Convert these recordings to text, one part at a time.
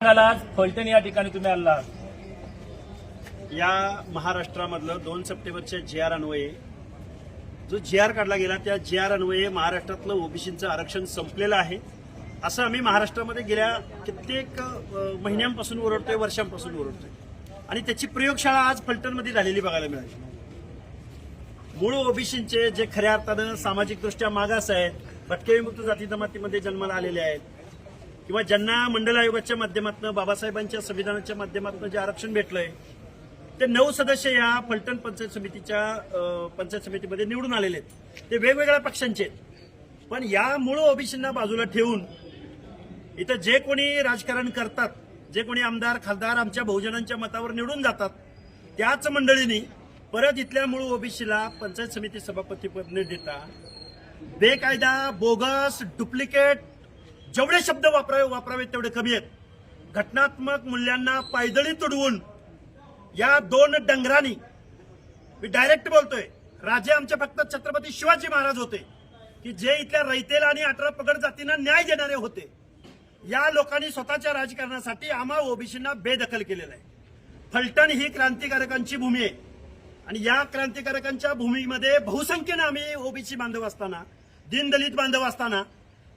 सांगताल आज फलटण या ठिकाणी तुम्ही आला? या महाराष्ट्रामधलं 2 सप्टेंबरच्या GR अन्वये जो GR काढला गेला त्या GR अन्वये महाराष्ट्रातलं ओबीसीचं आरक्षण संपलेलं आहे असं आम्ही महाराष्ट्रामध्ये गेल्या कित्येक महिन्यांपासून ओरडतोय, वर्षांपासून ओरडतोय आणि त्याची प्रयोगशाळा आज फलटणमध्ये झालेली बघायला मिळाली. मूळ ओबीसीचे जे खऱ्या अर्थानं सामाजिकदृष्ट्या मागास आहेत, भटके विमुक्त जाती जमातीमध्ये जन्माला आलेले आहेत किंवा ज्यांना मंडल आयोगाच्या माध्यमातून बाबासाहेबांच्या संविधानाच्या माध्यमातून जे आरक्षण भेटलंय ते 9 सदस्य या फलटण पंचायत समितीमध्ये निवडून आलेले आहेत. ते वेगवेगळ्या पक्षांचे आहेत. पण या मूळ ओबीसींना बाजूला ठेवून इथं जे कोणी राजकारण करतात, जे कोणी आमदार खासदार आमच्या बहुजनांच्या मतावर निवडून जातात, त्याच मंडळींनी परत इथल्या मूळ ओबीसीला पंचायत समिती सभापतीपद न देता बेकायदा, बोगस, डुप्लिकेट जेवढे शब्द वापरावेत तेवढे कमी आहेत. घटनात्मक मूल्यांना पायदळी तुडवून या 2 डंगरांनी, मी डायरेक्ट बोलतोय, राजे आमचे फक्त छत्रपती शिवाजी महाराज होते की जे इथल्या रयतेला आणि 18 पगड जातींना न्याय देणारे होते. या लोकांनी स्वतःच्या राजकारणासाठी आम्हा ओबीसींना बेदखल केलेलं आहे. फलटण ही क्रांतिकारकांची भूमी आहे आणि या क्रांतिकारकांच्या भूमीमध्ये बहुसंख्येनं आम्ही ओबीसी बांधव असताना, दीनदलित बांधव असताना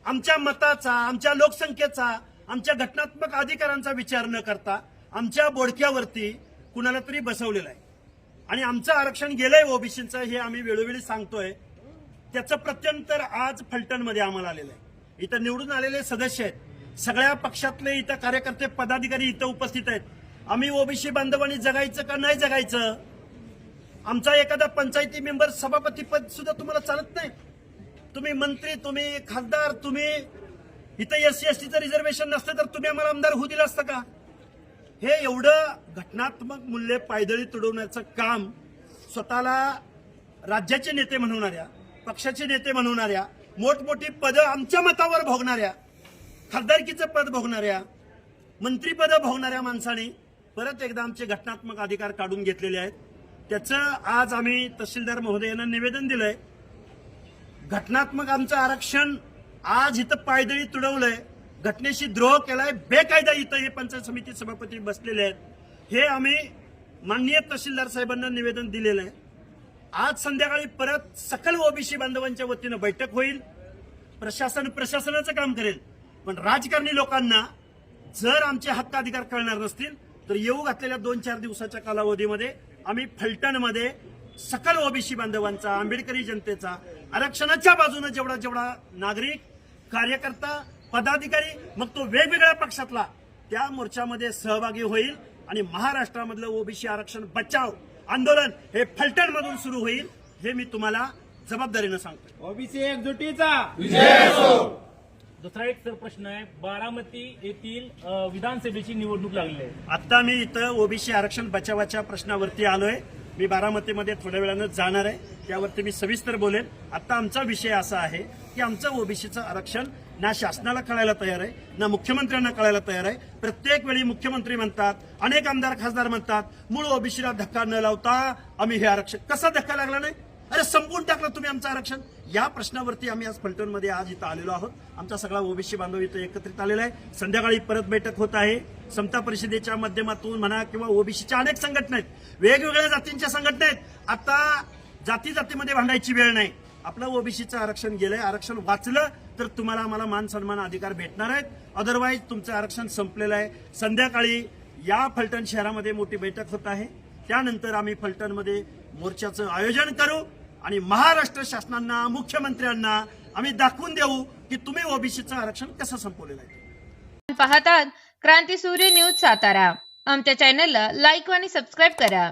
आमच्या मताचा, आमच्या लोकसंख्येचा, आमच्या घटनात्मक अधिकारांचा विचार न करता आमच्या बोडक्यावरती कुणाला तरी बसवलेलं आहे आणि आमचं आरक्षण गेलंय ओबीसीचं हे आम्ही वेळोवेळी सांगतोय. त्याचं प्रत्यंतर आज फलटणमध्ये आम्हाला आलेलं आहे. इथं निवडून आलेले सदस्य आहेत, सगळ्या पक्षातले इथं कार्यकर्ते, पदाधिकारी इथं उपस्थित आहेत. आम्ही ओबीसी बांधवांनी जगायचं का नाही जगायचं? आमचा एखादा पंचायती मेंबर सभापतीपद सुद्धा तुम्हाला चालत नाही? तुम्ही मंत्री, तुम्ही खासदार, तुम्ही इथं SC STचं रिझर्वेशन नसतं तर तुम्ही आम्हाला आमदार होऊ दिलं असतं का? हे एवढं घटनात्मक मूल्य पायदळी तुडवण्याचं काम स्वतःला राज्याचे नेते म्हणवणाऱ्या, पक्षाचे नेते म्हणवणाऱ्या, मोठमोठी पदं आमच्या मतावर भोगणाऱ्या, खासदारकीचं पद भोगणाऱ्या, मंत्रीपदं भोगणाऱ्या माणसाने परत एकदा आमचे घटनात्मक अधिकार काढून घेतलेले आहेत. त्याचं आज आम्ही तहसीलदार महोदयांना निवेदन दिलंय. घटनात्मक आमचं आरक्षण आज इथं पायदळी तुडवलंय, घटनेशी द्रोह केलाय, बेकायदा इथं हे पंचायत समिती सभापती बसलेले आहेत. हे आम्ही माननीय तहसीलदार साहेबांना निवेदन दिलेलं आहे. आज संध्याकाळी परत सकल ओबीसी बांधवांच्या वतीनं बैठक होईल. प्रशासनाचं काम करेल, पण राजकारणी लोकांना जर आमचे हक्क अधिकार कळणार नसतील तर येऊ घातलेल्या 2-4 दिवसाच्या कालावधीमध्ये आम्ही फलटणमध्ये सकल ओबीसी बांधवांचा, आंबेडकरी जनतेचा, आरक्षणाच्या बाजूने जेवढा नागरिक, कार्यकर्ता, पदाधिकारी, मग तो वेगवेगळ्या पक्षातला, त्या मोर्चामध्ये सहभागी होईल आणि महाराष्ट्रामधलं ओबीसी आरक्षण बचाव आंदोलन हे फलटणमधून सुरू होईल. हे मी तुम्हाला जबाबदारीनं सांगतो. ओबीसी एकजुटीचा दुसरा एक प्रश्न आहे, बारामती येथील विधानसभेची निवडणूक लागली आहे. आता मी इथं ओबीसी आरक्षण बचावाच्या प्रश्नावरती आलोय. मी बारामतीमध्ये थोड्या वेळानं जाणार आहे, त्यावरती मी सविस्तर बोलेन. आता आमचा विषय असा आहे की आमचं ओबीसीचं आरक्षण ना शासनाला कळायला तयार आहे, ना मुख्यमंत्र्यांना कळायला तयार आहे. प्रत्येक वेळी मुख्यमंत्री म्हणतात, अनेक आमदार खासदार म्हणतात, मूळ ओबीसीला धक्का न लावता आम्ही हे आरक्षण. कसा धक्का लागला नाही? अरे संपवून टाकलं तुम्ही आमचं आरक्षण. या प्रश्नावरती आम्ही आज फलटणमध्ये आज इथं आलेलो आहोत. आमचा सगळा ओबीसी बांधव इथं एकत्रित आलेला आहे. संध्याकाळी परत बैठक होत आहे. समता परिषदेच्या माध्यमातून म्हणा किंवा ओबीसीच्या अनेक संघटना आहेत, वेगवेगळ्या जातींच्या संघटना आहेत. आता जातीमध्ये भांडायची वेळ नाही. आपलं ओबीसीचं आरक्षण गेलंय, आरक्षण वाचलं तर तुम्हाला आम्हाला मान सन्मान अधिकार भेटणार आहेत. अदरवाईज तुमचं आरक्षण संपलेलं आहे. संध्याकाळी या फलटण शहरामध्ये मोठी बैठक होत आहे. त्यानंतर आम्ही फलटणमध्ये मोर्चाचं आयोजन करू आणि महाराष्ट्र शासनांना, मुख्यमंत्र्यांना आम्ही दाखवून देऊ की तुम्ही ओबीसीचं आरक्षण कसं संपवलेलं आहे. पाहतात क्रांती सूर्य न्यूज सातारा. आमच्या चॅनलला लाईक आणि सबस्क्राईब करा.